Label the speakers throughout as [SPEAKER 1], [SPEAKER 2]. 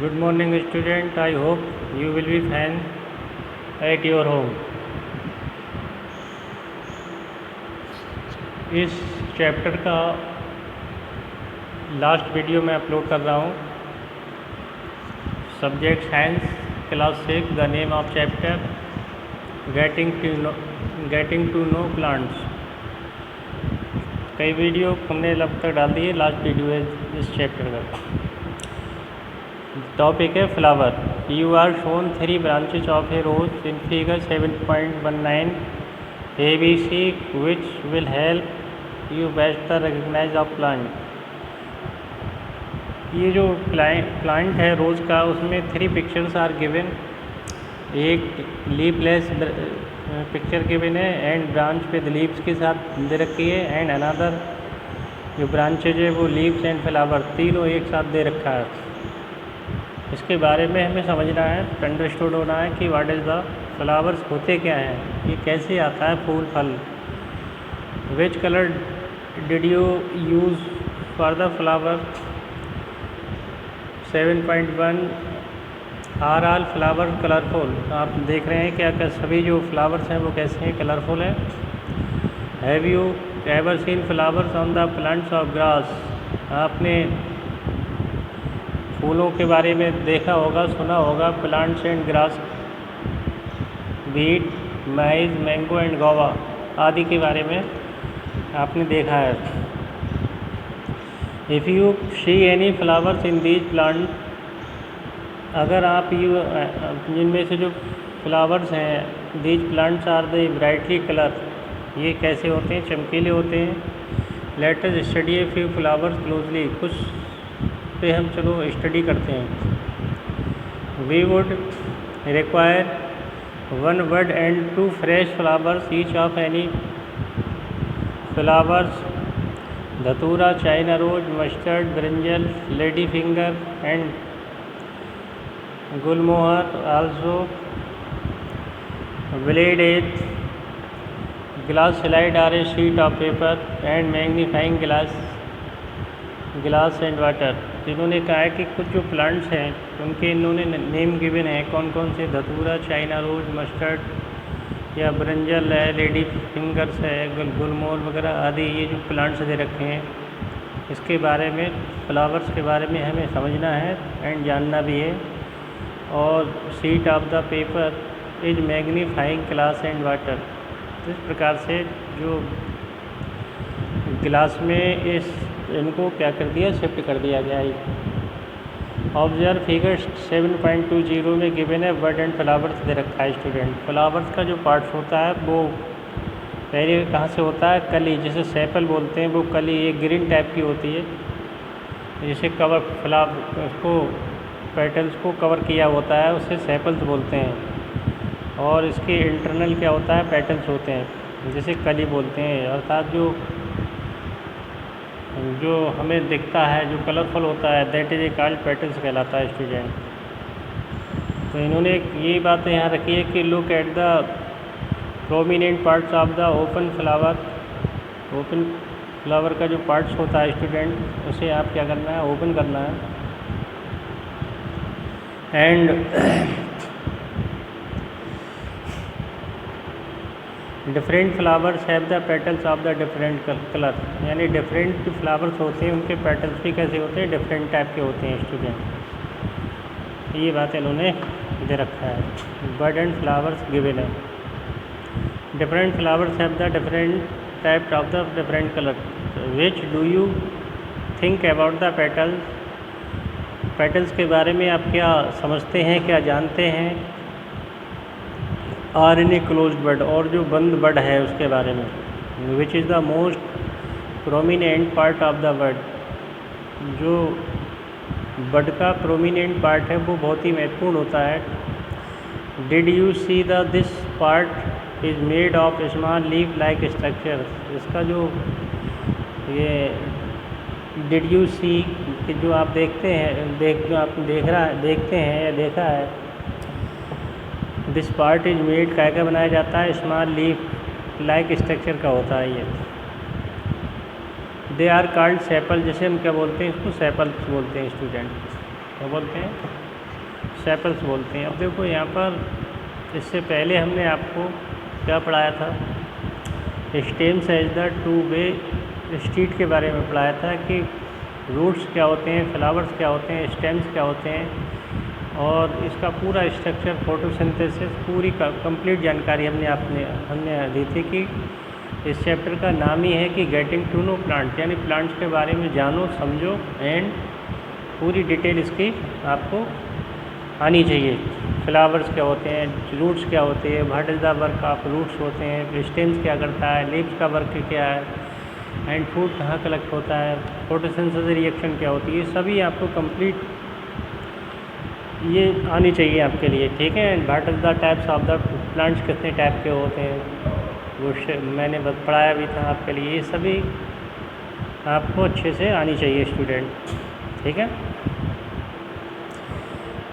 [SPEAKER 1] Good morning student. I hope you will be fine at your home. इस chapter का last video मैं upload कर रहा हूँ. Subject science class 6. The name of chapter getting to know plants. कई video हमने अब तक डाल दिए. लास्ट वीडियो है इस चैप्टर का. टॉपिक है flower. You are shown 3 branches of a rose in figure 7.19 ABC which will help you best the recognize of plant. ये जो प्लांट है रोज़ का, उसमें 3 पिक्चर्स आर गिवन. एक लीफलेस पिक्चर गिवन है एंड ब्रांच विद लीव्स के साथ दे रखी है, एंड अनदर जो ब्रांचेज है वो लीव्स एंड फ्लावर तीनों एक साथ दे रखा है. इसके बारे में हमें समझना है, अंडरस्टूड होना है कि व्हाट इज़ द फ्लावर्स होते क्या हैं, ये कैसे आता है फूल फल. Which colour did you use for the flower. 7.1 are all flower colourful. आप देख रहे हैं क्या सभी जो फ्लावर्स हैं वो कैसे हैं, कलरफुल हैं. Have you ever seen flowers on the plants of grass. आपने फूलों के बारे में देखा होगा, सुना होगा. Plants and grass, wheat, maize, mango and guava आदि के बारे में आपने देखा है. If you see any flowers in these plant, अगर आप जिनमें से जो फ्लावर्स हैं, these plants are the brightly colour, ये कैसे होते हैं, चमकीले होते हैं. Let us study a few flowers closely. कुछ पे हम चलो स्टडी करते हैं. We would require 1 bud and 2 fresh flowers each of any flowers. धतूरा, China rose, mustard, brinjal, lady finger and गुलमोहर. Also blade as glass slide or a sheet of paper and magnifying glass and water. इन्होंने कहा है कि कुछ जो plants हैं उनके इन्होंने नेम गिवन है, कौन कौन से. धतूरा, चाइना रोज, मस्टर्ड या ब्रिंजल है, लेडी फिंगर्स है, गुलमोहर वगैरह आदि ये जो प्लांट्स दे रखे हैं. इसके बारे में, फ्लावर्स के बारे में हमें समझना है एंड जानना भी है. और sheet of the paper is magnifying glass and water. इस प्रकार से जो गिलास में इनको क्या कर दिया, शिफ्ट कर दिया गया है. ऑब्जर्व फिगर 7.20 में गिवन है बर्ड एंड फ्लावर्स दे रखा है. स्टूडेंट, फ्लावर्स का जो पार्ट्स होता है वो पहले कहाँ से होता है, कली, जिसे सेपल बोलते हैं. वो कली एक ग्रीन टाइप की होती है, जिसे कवर फ्लावर उसको पेटल्स को कवर किया होता है, उसे सेपल्स बोलते हैं. और इसके इंटरनल क्या होता है, पेटल्स होते हैं, जिसे कली बोलते हैं. अर्थात जो हमें दिखता है, जो कलरफुल होता है, that is a called petals कहलाता है. स्टूडेंट, तो इन्होंने ये बात यहाँ रखी है कि look at the prominent parts of the open flower. Open flower का जो पार्ट्स होता है स्टूडेंट, उसे आप क्या करना है, ओपन करना है. And different flowers have the petals of the different colour. यानी डिफरेंट जो फ्लावर्स होते हैं उनके पेटल्स भी कैसे होते हैं, डिफरेंट टाइप के होते हैं. स्टूडेंट, ये बात इन्होंने दे रखा है. बर्ड एंड फ्लावर्स गिवन है. Different flowers have the different type of the different colour. Which do you think about the petals. Petals के बारे में आप क्या समझते हैं, क्या जानते हैं. आर इन ए क्लोज बड, और जो बंद बड है उसके बारे में. Which is the most prominent part of the bud. जो बड का प्रोमिनेंट पार्ट है वो बहुत ही महत्वपूर्ण होता है. Did you see the this part is made of small leaf like structure. इसका जो ये डिड यू सी कि जो आप देखते हैं, जो आप देखते हैं या देखा है, दिस पार्ट इज मेड क्या बनाया जाता है, स्मॉल लीफ लाइक स्ट्रक्चर का होता है ये. They are called sepal. जैसे हम क्या बोलते हैं इसको, सेपल्स बोलते हैं. स्टूडेंट क्या बोलते हैं, सेपल्स बोलते हैं। अब देखो यहाँ पर इससे पहले हमने आपको क्या पढ़ाया था, stems as the two way street के बारे में पढ़ाया था कि रूट्स क्या होते हैं, फ्लावर्स क्या होते हैं, स्टेम्स क्या होते हैं, और इसका पूरा स्ट्रक्चर, फोटोसिंथेसिस, पूरी कंप्लीट जानकारी हमने दी थी कि इस चैप्टर का नाम ही है कि गेटिंग टू नो प्लांट, यानी प्लांट्स के बारे में जानो, समझो, एंड पूरी डिटेल इसकी आपको आनी चाहिए। फ्लावर्स क्या होते हैं, रूट्स क्या होते हैं, what is the work of roots होते हैं, स्टेम्स क्या करता है, लीव्स का वर्क क्या है, एंड फूड कहाँ कलेक्ट होता है, फोटोसिंथेसिस रिएक्शन क्या होती है, ये सभी आपको कंप्लीट ये आनी चाहिए आपके लिए, ठीक है। And what is the types of the plants, कितने टाइप के होते हैं, वो मैंने पढ़ाया भी था आपके लिए। ये सभी आपको अच्छे से आनी चाहिए स्टूडेंट, ठीक है।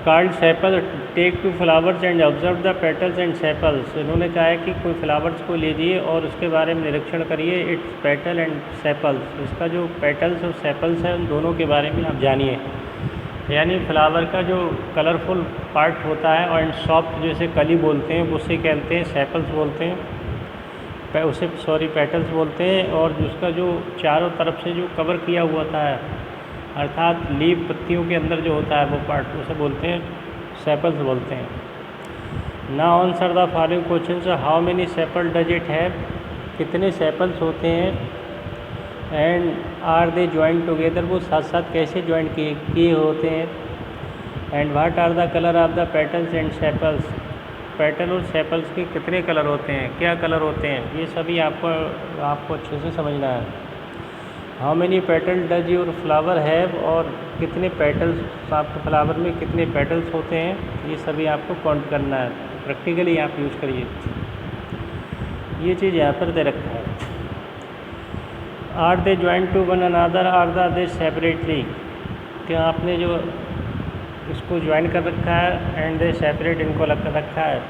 [SPEAKER 1] Card sepal take two flowers and observe the petals and sepals. इन्होंने कहा है कि कोई फ्लावर्स को लीजिए और उसके बारे में निरीक्षण करिए, इट्स पेटल एंड सेपल्स, इसका जो पेटल्स और सेपल्स है उन दोनों के बारे में आप जानिए। यानी फ्लावर का जो कलरफुल पार्ट होता है और सॉफ्ट जैसे कली बोलते हैं, उसे कहते हैं सेपल्स बोलते हैं, उसे पेटल्स बोलते हैं। और उसका जो चारों तरफ से जो कवर किया हुआ था अर्थात लीफ, पत्तियों के अंदर जो होता है वो पार्ट, उसे बोलते हैं सेपल्स बोलते हैं। Now answer the following question, how many sepal does it have, कितने सेपल्स होते हैं, and are they joint together, वो साथ साथ कैसे ज्वाइंट किए होते हैं, and what are the colour of the petals and sepals, petal और सेपल्स के कितने कलर होते हैं, क्या कलर होते हैं, ये सभी आपको अच्छे से समझना है। How many petal does your flower have, और कितने पेटल्स आपके फ्लावर में कितने पेटल्स होते हैं, ये सभी आपको काउंट करना है, प्रैक्टिकली आप यूज़ करिए। ये चीज़ यहाँ पर दे रखा है। Are they joint to one another, are they separately, क्या आपने जो इसको ज्वाइन कर रखा है, एंड दे सेपरेट, इनको रखा है।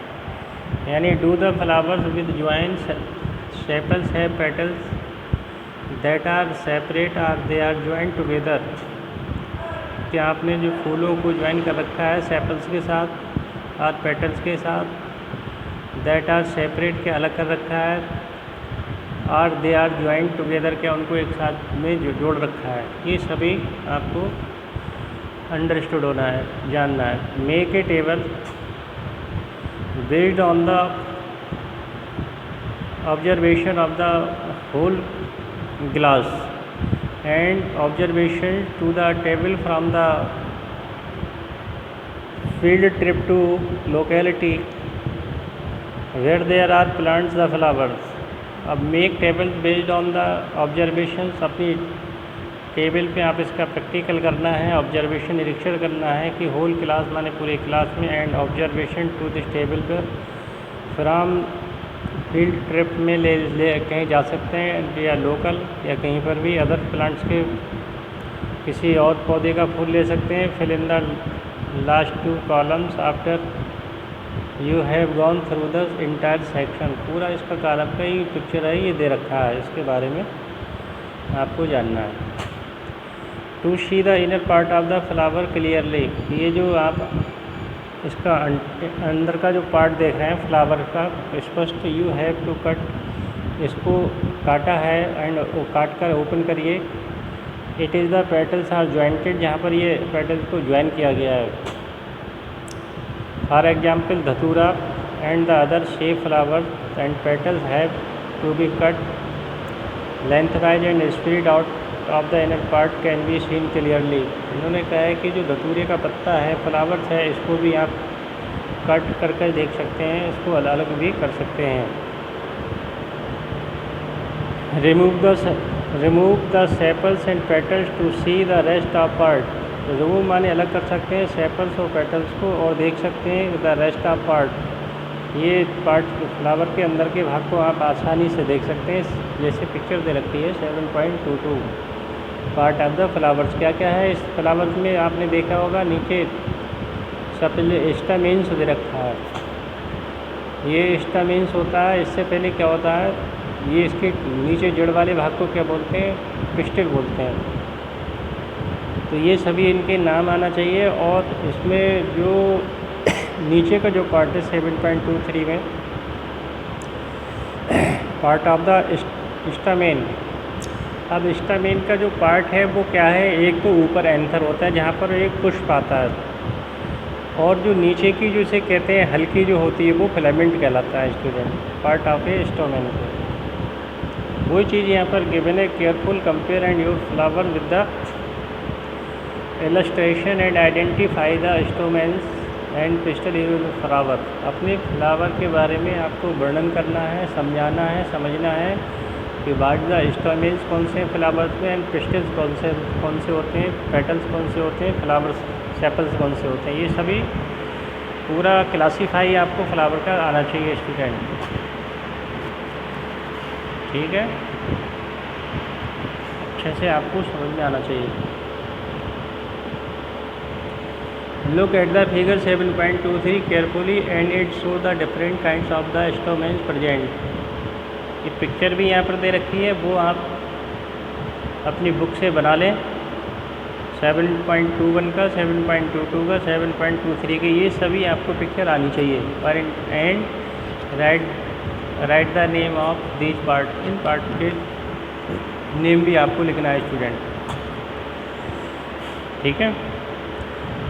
[SPEAKER 1] यानी do the flowers with join sepals है petals that are separate, are they are join together, क्या आपने जो फूलों को ज्वाइन कर रखा है सेपल्स के साथ और पेटल्स के साथ, दैट आर सेपरेट, क्या अलग कर रखा है, are they are join together, क्या उनको एक साथ में जोड़ रखा है। ये सभी आपको अंडरस्टूड होना है, जानना है। Make a table based on the observation of the whole glass and observation to the table from the field trip to locality where there are plants the flowers. अब make table based on the observations, अपनी table पे आप इसका practical करना है, observation निरीक्षण करना है कि होल क्लास माने पूरे क्लास में, and observation to this table पर फ्रॉम फील्ड ट्रिप में ले कहीं जा सकते हैं या लोकल या कहीं पर भी अदर प्लांट्स के किसी और पौधे का फूल ले सकते हैं। Fill in the last 2 columns after you have gone through the entire section, पूरा इसका कॉलम का ही पिक्चर है, ये दे रखा है, इसके बारे में आपको जानना है। To see the inner part of the flower clearly, ये जो आप इसका अंदर का जो पार्ट देख रहे हैं फ्लावर का स्पष्ट, यू हैव टू कट, इसको काटा है एंड काट कर ओपन करिए। It is the petals are jointed, जहाँ पर ये पेटल्स को ज्वाइन किया गया है। For example datura and the other shape flowers and petals have to be cut lengthwise and spread out of the inner part can be seen clearly. इन्होंने कहा है कि जो धतूरे का पत्ता है, फ्लावर्स है, इसको भी आप कट कर देख सकते हैं, इसको अलग अलग भी कर सकते हैं। Remove the sepals and petals to see the rest of part, remove माने अलग कर सकते हैं सेपल्स और पेटल्स को और देख सकते हैं द रेस्ट ऑफ पार्ट, ये पार्ट फ्लावर के अंदर के भाग को आप आसानी से देख सकते हैं। जैसे पिक्चर दे रखी है 7.22 पार्ट ऑफ द फ्लावर्स, क्या क्या है इस फ्लावर्स में आपने देखा होगा, नीचे सबसे स्टामेन्स दे रखा है, ये स्टामेन्स होता है। इससे पहले क्या होता है, ये इसके नीचे जड़ वाले भाग को क्या बोलते हैं, पिस्टिल बोलते हैं। तो ये सभी इनके नाम आना चाहिए। और इसमें जो नीचे का जो पार्ट है 7.23 में पार्ट ऑफ द स्टामेन। अब स्टामेन का जो पार्ट है वो क्या है, एक तो ऊपर एंथर होता है जहाँ पर एक पुष्प आता है, और जो नीचे की जो इसे कहते हैं हल्की जो होती है वो फिलामेंट कहलाता है student, part of a stamen. वही चीज़ यहाँ पर गिवन है, careful compare and your flower with the illustration and identify the stamens and pistil in flower. अपने फ्लावर के बारे में आपको वर्णन करना है, समझाना है, समझना है कि वाट द स्टोमेन्स कौन से हैं फ्लावर्स में, एंड पिस्टल्स कौन से होते हैं, पेटल्स कौन से होते हैं, फ्लावर्स सेपल्स कौन से होते हैं। ये सभी पूरा क्लासीफाई आपको फ्लावर का आना चाहिए स्टूडेंट, ठीक है, अच्छे से आपको समझ में आना चाहिए। Look at the figure 7.23 carefully and it show the different kinds of the stamens present। ये पिक्चर भी यहाँ पर दे रखी है, वो आप अपनी बुक से बना लें। 7.21 का, 7.22 का, 7.23 के, ये सभी आपको पिक्चर आनी चाहिए। और and right the name of this part. In part के नेम भी आपको लिखना है स्टूडेंट, ठीक है।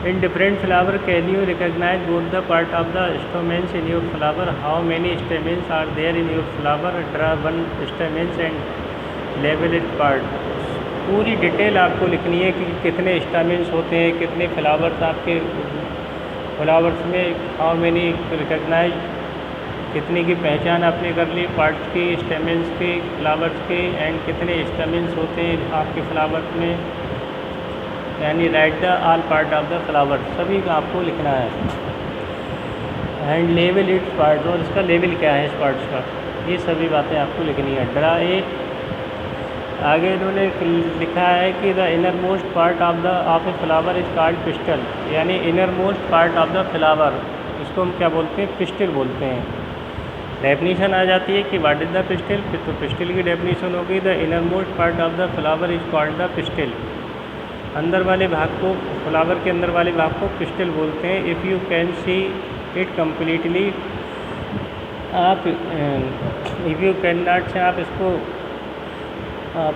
[SPEAKER 1] In different flower, can you recognize both the part of the stamens in your flower? How many stamens are there in your flower? Draw one stamens and label its part। पूरी detail आपको लिखनी है कि कितने stamens होते हैं, कितने flowers आपके फ्लावर्स में, हाउ मेनी रिकग्नाइज, कितने की पहचान आपने कर ली पार्ट्स की, स्टेमेंस के, फ्लावर्स के, एंड कितने स्टेमेंस होते हैं आपके फ्लावर्स में, यानी right the all part of the flower, सभी का आपको लिखना है। एंड लेवल इट्स पार्ट, और इसका लेवल क्या है इस पार्ट्स का, ये सभी बातें आपको लिखनी है। ड्रा ए, आगे इन्होंने लिखा है कि the inner most part of a flower is called pistil, यानी inner most part of the flower, इसको हम क्या बोलते हैं, पिस्टल बोलते हैं। डेफिनीशन आ जाती है कि व्हाट इज द पिस्टल, तो पिस्टल की डेफिनीशन होगी the inner most part of the flower is called the pistol. अंदर वाले भाग को, फ्लावर के अंदर वाले भाग को पिस्टल बोलते हैं। If you can see it completely, आप इफ़ यू कैन नॉट से आप इसको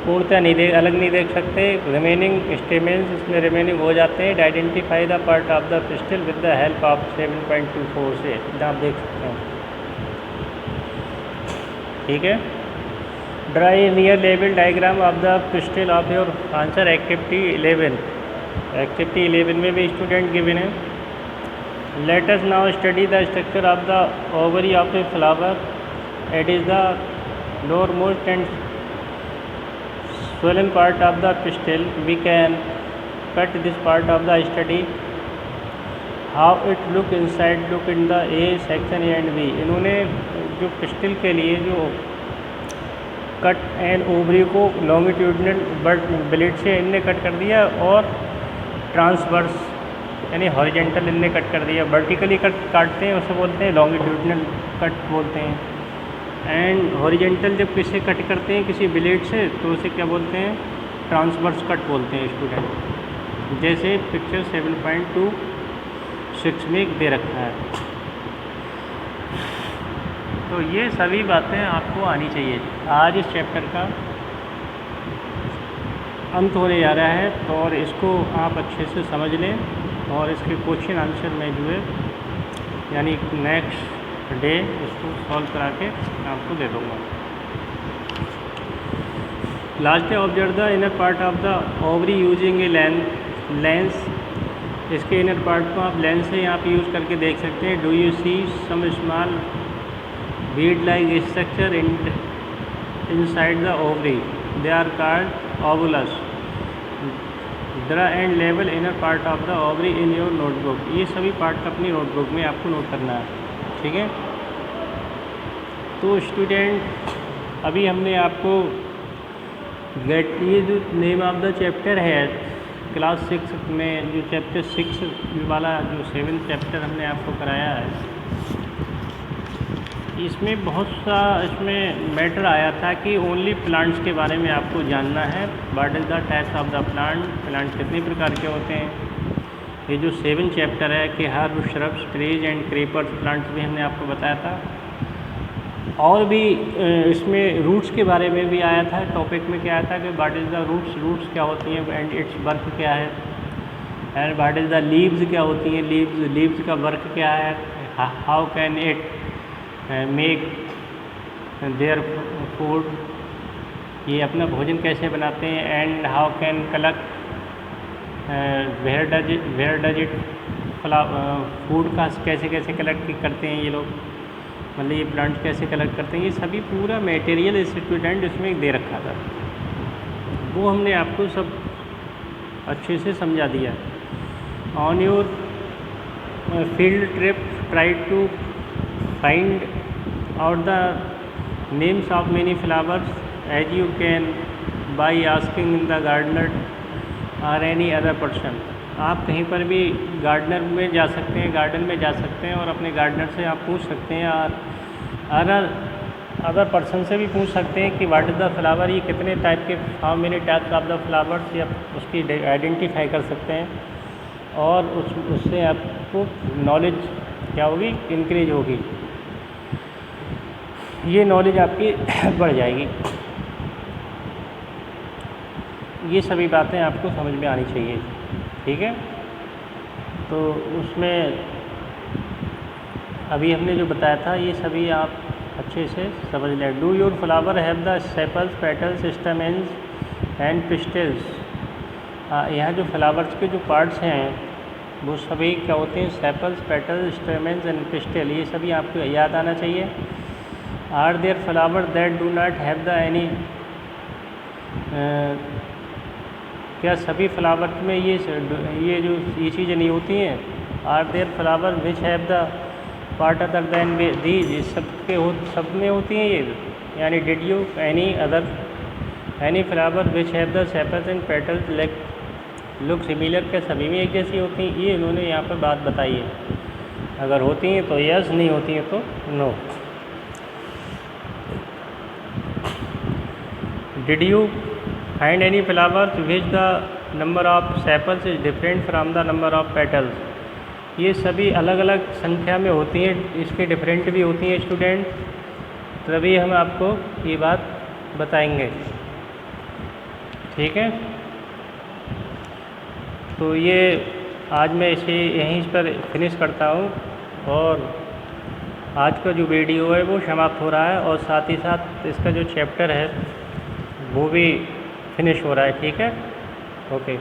[SPEAKER 1] पूर्णतः नहीं अलग नहीं देख सकते, रिमेनिंग स्टेमेंस इसमें रिमेनिंग हो जाते हैं। Identify the part of the pistol with the help of 7.24 से आप देख सकते हैं, ठीक है। Draw a near label diagram of the pistil of your answer activity 11। Activity 11 में भी स्टूडेंट गिवन है। Let us now study the structure of the ovary of a flower। It is the lowermost and swollen part of the pistil। We can cut this part of the study। How it look inside, look in the A section A and B। इन्होंने जो pistil के लिए जो cut and ovary को longitudinal blade से इनने cut कर दिया, और ट्रांसवर्स यानी हॉरिजेंटल इनने कट कर दिया। वर्टिकली कट काटते हैं उसे बोलते हैं लॉन्गिट्यूडनल कट बोलते हैं, एंड हॉरिजेंटल जब किसे कट करते हैं किसी ब्लेड से तो उसे क्या बोलते हैं, ट्रांसवर्स कट बोलते हैं स्टूडेंट, जैसे पिक्चर 7.26 में दे रखा है। तो ये सभी बातें आपको आनी चाहिए। आज इस चैप्टर का अंत होने जा रहा है, तो और इसको आप अच्छे से समझ लें, और इसके क्वेश्चन आंसर में जो है यानी नेक्स्ट डे इसको सॉल्व करा के आपको दे दूँगा। Last observe the inner part of the ovary using a lens. इसके इनर पार्ट को आप लेंस से यहाँ पे यूज़ करके देख सकते हैं। Do you see some small bead like structure inside the ovary, they are called ovulus। Draw and label inner part of the ovary in your notebook। ये सभी पार्ट अपनी नोटबुक में आपको नोट करना है, ठीक है। तो स्टूडेंट अभी हमने आपको ये जो नेम ऑफ द चैप्टर है क्लास 6 में, जो चैप्टर 6 वाला जो 7th चैप्टर हमने आपको कराया है, इसमें बहुत सा इसमें मैटर आया था कि ओनली प्लांट्स के बारे में आपको जानना है। What is the types of the plant कितने प्रकार के होते हैं। ये जो 7 चैप्टर है कि herb, shrubs, trees and creepers plants भी हमने आपको बताया था। और भी इसमें रूट्स के बारे में भी आया था। टॉपिक में क्या आया था कि व्हाट इज़ द रूट्स क्या होती हैं एंड इट्स वर्क क्या है, and what is the leaves क्या होती हैं, लीव्स का वर्क क्या है, how can it make their food, ये अपना भोजन कैसे बनाते हैं, and how can collect where does it food का कैसे कैसे कलेक्ट करते हैं ये लोग, मतलब ये प्लांट कैसे कलेक्ट करते हैं। ये सभी पूरा मटेरियल स्टूडेंट इसमें दे रखा था, वो हमने आपको सब अच्छे से समझा दिया। On your field trip try to find out the names of many flowers as you can by asking the gardener or any other person। आप कहीं पर भी गार्डनर में जा सकते हैं, गार्डन में जा सकते हैं और अपने गार्डनर से आप पूछ सकते हैं, और अदर पर्सन से भी पूछ सकते हैं कि व्हाट इज़ द फ्लावर, ये कितने टाइप के, how many types of the flowers, या उसकी आइडेंटिफाई कर सकते हैं। और उससे आपको नॉलेज क्या होगी, इंक्रीज होगी, ये नॉलेज आपकी बढ़ जाएगी। ये सभी बातें आपको समझ में आनी चाहिए, ठीक है। तो उसमें अभी हमने जो बताया था ये सभी आप अच्छे से समझ लें। Do your flower have the sepals, petals, stamens and pistols. यहाँ जो फ्लावर्स के जो पार्ट्स हैं वो सभी क्या होते हैं, sepals, petals, stamens and pistil, ये सभी आपको याद आना चाहिए। Are there flower that do not have the any, क्या सभी फ्लावर में ये जो ये चीज़ें नहीं होती हैं। Are there flower which have the part other than these, सब में होती हैं ये, यानी did you any flower which have the sepals and petals like look similar, क्या सभी में एक जैसी होती हैं। ये इन्होंने यहाँ पर बात बताई है, अगर होती हैं तो यस, नहीं होती हैं तो no. Did you find any flowers which the number of sepals is different from the number of petals? ये सभी अलग अलग संख्या में होती हैं, इसके डिफरेंट भी होती हैं स्टूडेंट, तभी हम आपको ये बात बताएंगे, ठीक है। तो ये आज मैं इसे यहीं पर फिनिश करता हूँ, और आज का जो वीडियो है वो समाप्त हो रहा है, और साथ ही साथ इसका जो चैप्टर है वो भी फिनिश हो रहा है, ठीक है। ओके।